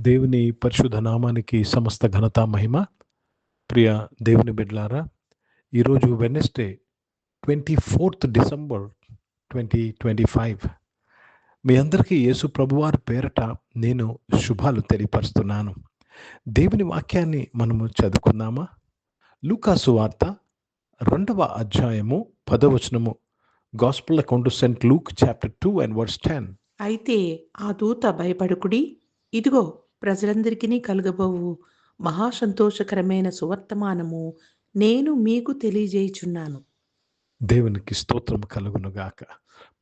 దేవుని పరిశుద్ధ నామానికి సమస్త ఘనత మహిమ. ప్రియ దేవుని బిడ్డలారా, ఈరోజు వెడ్నెస్డే 24th డిసెంబర్ 2025. మీ అందరికీ యేసు ప్రభువారి పేరట నేను శుభాలు తెలియపరుస్తున్నాను. దేవుని వాక్యాన్ని మనము చదువుకుందామా? లూకాసు వార్త 2వ అధ్యాయము 10వ వచనము. Gospel according to Saint Luke chapter 2 and verse 10. అయితే ఆ దూత భయపడకుడి, ఇదిగో ప్రజలందరికీ కలుగబోవు మహాసంతోషకరమైన సువర్తమానము నేను మీకు తెలియజేయుచున్నాను. దేవునికి స్తోత్రం కలుగునుగాక.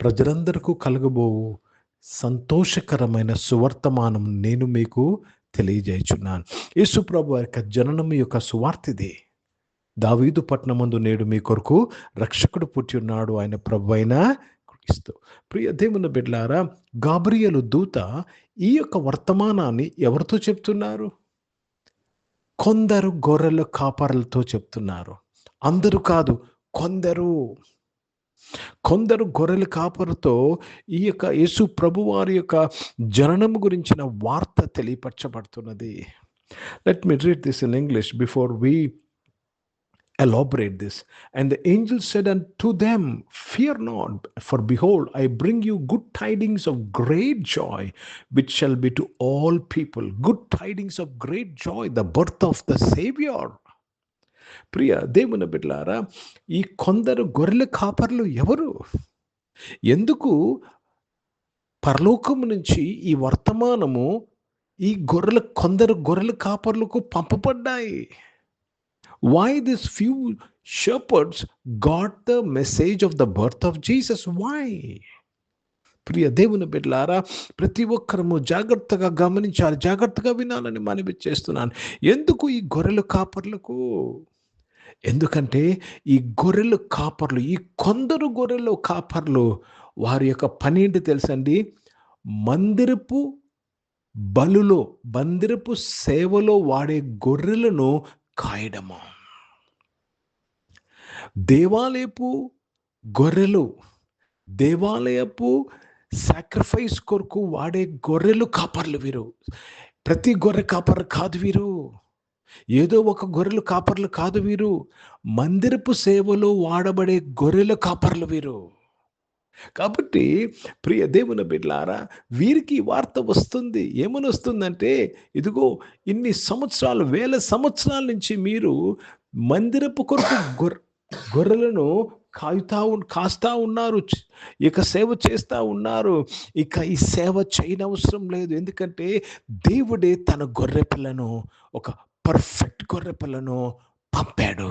ప్రజలందరికీ కలుగబోవు సంతోషకరమైన సువర్తమానం నేను మీకు తెలియజేయుచున్నాను. యేసు ప్రభు యొక్క జననం యొక్క సువార్తిది. దావీదు పట్టణమందు నేడు మీ కొరకు రక్షకుడు పుట్టి ఉన్నాడు, ఆయన ప్రభు అయిన క్రీస్తు. ప్రియ దేవుని బిడ్డలారా, గాబ్రియేలు దూత ఈ యొక్క వర్తమానాన్ని ఎవరితో చెప్తున్నారు? కొందరు గొర్రెల కాపరులతో చెప్తున్నారు. అందరూ కాదు, కొందరు గొర్రెల కాపరుతో ఈ యొక్క యేసు ప్రభు వారి యొక్క జననం గురించిన వార్త తెలియపరచబడుతున్నది. Let me read this in English before we elaborate this. And the angel said unto them, fear not, for behold, I bring you good tidings of great joy, which shall be to all people. Good tidings of great joy, the birth of the Savior. ప్రియ దేవుని బిడ్డలారా, ఈ కొందరు గొర్రెల కాపర్లు ఎవరు? ఎందుకు పరలోకము నుంచి ఈ వర్తమానము ఈ కొందరు గొర్రెల కాపర్లకు పంపబడ్డాయి? Why these few shepherds got the message of the birth of Jesus? Why? ప్రియ దేవుని బిడ్డలారా, ప్రతి ఒక్కరము జాగ్రత్తగా గమనించాలి, జాగ్రత్తగా వినాలని మనవి చేస్తున్నాను. ఎందుకు ఈ గొర్రెల కాపర్లకు? ఎందుకంటే ఈ గొర్రెల కాపర్లు, ఈ కొందరు గొర్రెల కాపర్లు వారి యొక్క పని ఏంటి తెలుసండి? మందిరపు సేవలో వాడే గొర్రెలను కాయడము. దేవాలయపు గొర్రెలు, దేవాలయపు సాక్రిఫైస్ కొరకు వాడే గొర్రెలు కాపర్లు వీరు. ప్రతి గొర్రె కాపర్లు కాదు వీరు, ఏదో ఒక గొర్రెలు కాపర్లు కాదు వీరు, మందిరపు సేవలో వాడబడే గొర్రెల కాపర్లు వీరు. కాబట్టి ప్రియ దేవుని బిడ్డలారా, వీరికి వార్త వస్తుంది. ఏమని వస్తుందంటే, ఇదిగో ఇన్ని సంవత్సరాలు, వేల సంవత్సరాల నుంచి మీరు మందిరపు కొరకు గొర్రెలను కాస్తా ఉన్నారు, ఇక సేవ చేస్తూ ఉన్నారు. ఇక ఈ సేవ చేయనవసరం లేదు, ఎందుకంటే దేవుడే తన గొర్రె పిల్లను, ఒక పర్ఫెక్ట్ గొర్రె పిల్లను పంపాడు.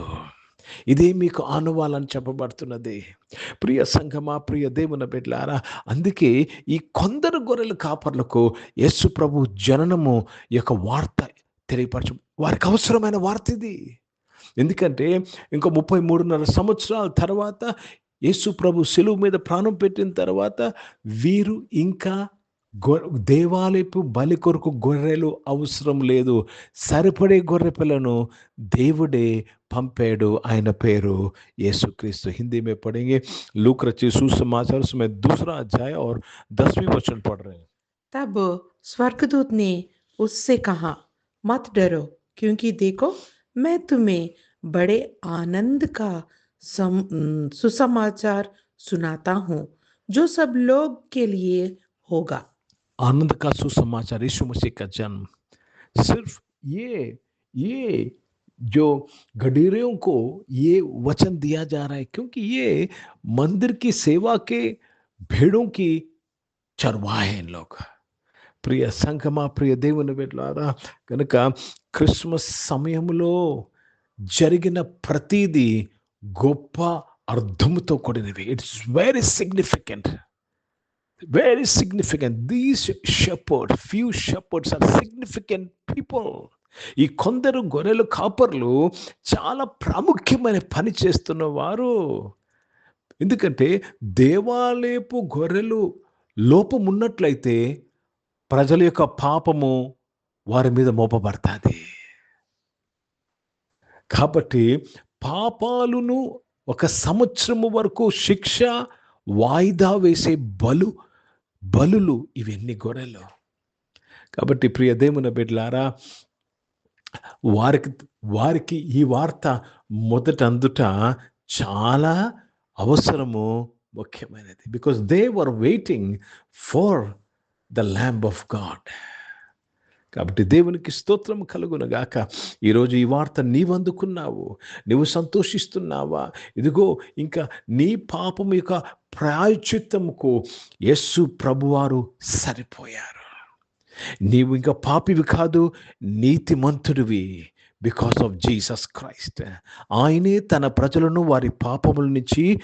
ఇదే మీకు ఆనువాలని చెప్పబడుతున్నది. ప్రియ సంఘమా, ప్రియ దేవుని బిడ్డలారా, అందుకే ఈ కొందరు గొర్రెల కాపర్లకు యేసు ప్రభు జననము యొక్క వార్త తెలియపరచ, వారికి అవసరమైన వార్త ఇది. ఎందుకంటే ఇంకా 33.5 సంవత్సరాల తర్వాత యేసు ప్రభు శిలువ మీద ప్రాణం పెట్టిన తర్వాత వీరు ఇంకా దేవాలయపు బలి కొరకు గొర్రెలు అవసరం లేదు, సరిపడే గొర్రె పిల్లను దేవుడే పంపాడు. ఆయన పేరు యేసుక్రీస్తు. हिंदी में पढ़ेंगे लूक रचित सुसमाचार में 2रा अध्याय और 10वीं वचन पढ़ रहे हैं. तब स्वर्गदूत ने उससे कहा, मत डरो, क्योंकि देखो मैं तुम्हें बड़े आनंद का सुसमाचार सुनाता हूँ, जो सब लोग के लिए होगा. आनंद का सुसमाचार, यीशु मसीह का जन्म. सिर्फ ये जो गडीरियों को ये वचन दिया जा रहा है, क्योंकि ये मंदिर की सेवा के भेड़ों की चरवाहे हैं लोग. ప్రియ సంఘమా, ప్రియ దేవుని బిడ్డలారా, కనుక క్రిస్మస్ సమయంలో జరిగిన ప్రతిదీ గొప్ప అర్థముతో కూడినవి. It's very significant. These few shepherds are significant people. ఈ కొందరు గొర్రెల కాపర్లు చాలా ప్రాముఖ్యమైన పని చేస్తున్న వారు. ఎందుకంటే దేవాలయపు గొర్రెలు లోపం ఉన్నట్లయితే ప్రజల యొక్క పాపము వారి మీద మోపబడుతుంది. కాబట్టి పాపాలను ఒక సంవత్సరము వరకు శిక్ష వాయిదా వేసే బలులు ఇవన్నీ గొర్రెలు. కాబట్టి ప్రియ దేవుని బిడ్డలారా, వారికి వారికి ఈ వార్త మొదట అందుట చాలా అవసరము, ముఖ్యమైనది. Because they were waiting for the lamb of God. కాబట్టి దేవునికి స్తోత్రం కలుగునగాక. ఈరోజు ఈ వార్త నీవు అందుకున్నావు, నువ్వు సంతోషిస్తున్నావా? ఇదిగో ఇంకా నీ పాపం యొక్క ప్రాయశ్చిత్తముకు యేసు ప్రభువారు సరిపోయారు. నీవు ఇంకా పాపివి కాదు, నీతిమంతుడివి. Because of Jesus Christ. ఆయనే తన ప్రజలను వారి పాపముల నుంచి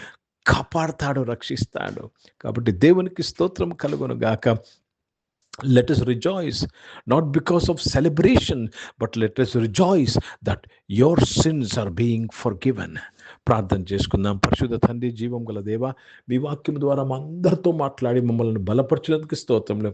కాపాడతాడు, రక్షిస్తాడు. కాబట్టి దేవునికి స్తోత్రం కలుగునుగాక. Let us rejoice, not because of celebration, but let us rejoice that your sins are being forgiven. ప్రార్థన చేసుకుందాం. పరిశుద్ధ తండ్రి, జీవం గల దేవా, మీ వాక్యం ద్వారా మా అందరితో మాట్లాడి మమ్మల్ని బలపరిచినందుకు స్తోత్రములు.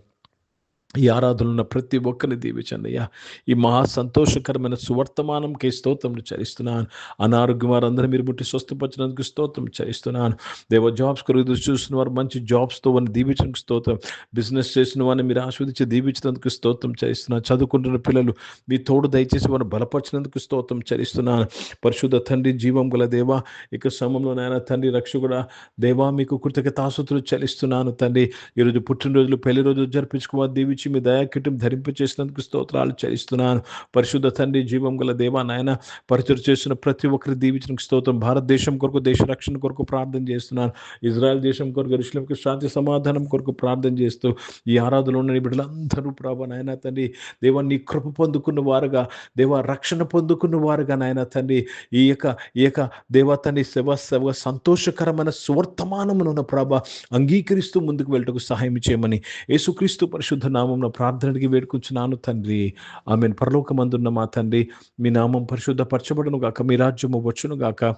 ఈ ఆరాధనలో ఉన్న ప్రతి ఒక్కరిని దీవించండి అయ్యా. ఈ మహా సంతోషకరమైన సువర్తమానంకి స్తోత్రం చరిస్తున్నాను. అనారోగ్యం వారందరూ మీరు ముట్టి స్వస్థపరిచినందుకు స్తోత్రం చరిస్తున్నాను. దేవ జాబ్స్ కొరకు చూసిన వారు మంచి జాబ్స్తో వారిని దీవించడానికి స్తోత్రం. బిజినెస్ చేసిన వారిని మీరు ఆస్వాదించి దీవించినందుకు స్తోత్రం చరిస్తున్నాను. చదువుకుంటున్న పిల్లలు మీ తోడు దయచేసి వారిని బలపరిచినందుకు స్తోత్రం చరిస్తున్నాను. పరిశుద్ధ తండ్రి, జీవం గల దేవా, ఇక సమయంలో నాయన తండ్రి రక్షకుడా దేవా, మీకు కృతజ్ఞతాస్తుతులు చెల్లిస్తున్నాను తండ్రి. ఈరోజు పుట్టినరోజులు, పెళ్లి రోజులు జరిపించుకోవాలి దీవించి మీ దయాకిటం ధరింపచేసినందుకు స్తోత్రాలు చెల్లిస్తున్నాను. పరిశుద్ధ తండ్రి, జీవం గల దేవా నాయన, పరిచయం చేస్తున్న ప్రతి ఒక్కరి దీవించడానికి స్తోత్రం. భారతదేశం కొరకు, దేశ రక్షణ కొరకు ప్రార్థన చేస్తున్నాను. ఇజ్రాయెల్ దేశం కొరకు, యెరూషలేముకు శాంతి సమాధానం కొరకు ప్రార్థన చేస్తూ ఈ ఆరాధనలో ఉన్న బిడ్డలందరూ ప్రభా నాయన తండ్రి దేవా, నీ కృప పొందుకున్న వారుగా, దేవా రక్షణ పొందుకున్న వారుగా నాయన తండ్రి ఈ యొక్క దేవా తండ్రి సేవ సంతోషకరమైన సువర్తమానమును ప్రభా అంగీకరిస్తూ ముందుకు వెళ్ళటకు సహాయం చేయమని యేసుక్రీస్తు పరిశుద్ధ నామమున ప్రార్థనకి వేడుకుంటున్నాను తండ్రి. ఆమేన్. పరలోకమందున్న మా తండ్రి, మీ నామం పరిశుద్ధపరచబడును గాక, మీ రాజ్యము వచ్చును గాక,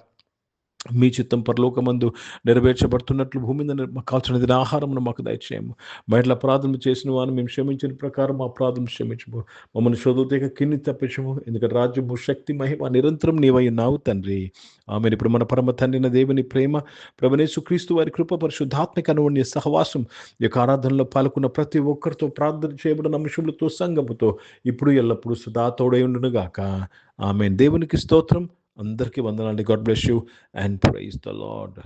మీ చిత్తం పరలోకమందు నెరవేర్చబడుతున్నట్లు భూమి మీద మాకు కావాల్సిన ఆహారమును మాకు దయచేయము. బయట అపరాధం చేసిన వారిని మేము క్షమించిన ప్రకారం మా అపరాధం క్షమించము. మమ్మల్ని శోధోతేక కిన్ని తప్పించము. ఎందుకంటే రాజ్యము, శక్తి, మహిమ నిరంతరం నీవై ఉన్నావు తండ్రి. ఆమెను. ఇప్పుడు మన పరమ తండ్రిన దేవుని ప్రేమ, ప్రభువైన యేసుక్రీస్తు వారి కృప, పరిశుద్ధాత్మిక అనువన్య సహవాసం ఈ యొక్క ఆరాధనలో పాల్గొన్న ప్రతి ఒక్కరితో, ప్రార్థన చేయబడిన అంశములతో, సంఘముతో ఇప్పుడు ఎల్లప్పుడూ సదా తోడై ఉండును గాక. ఆమేన్. దేవునికి స్తోత్రం. అందరికీ వందనాలు. God bless you and praise the lord.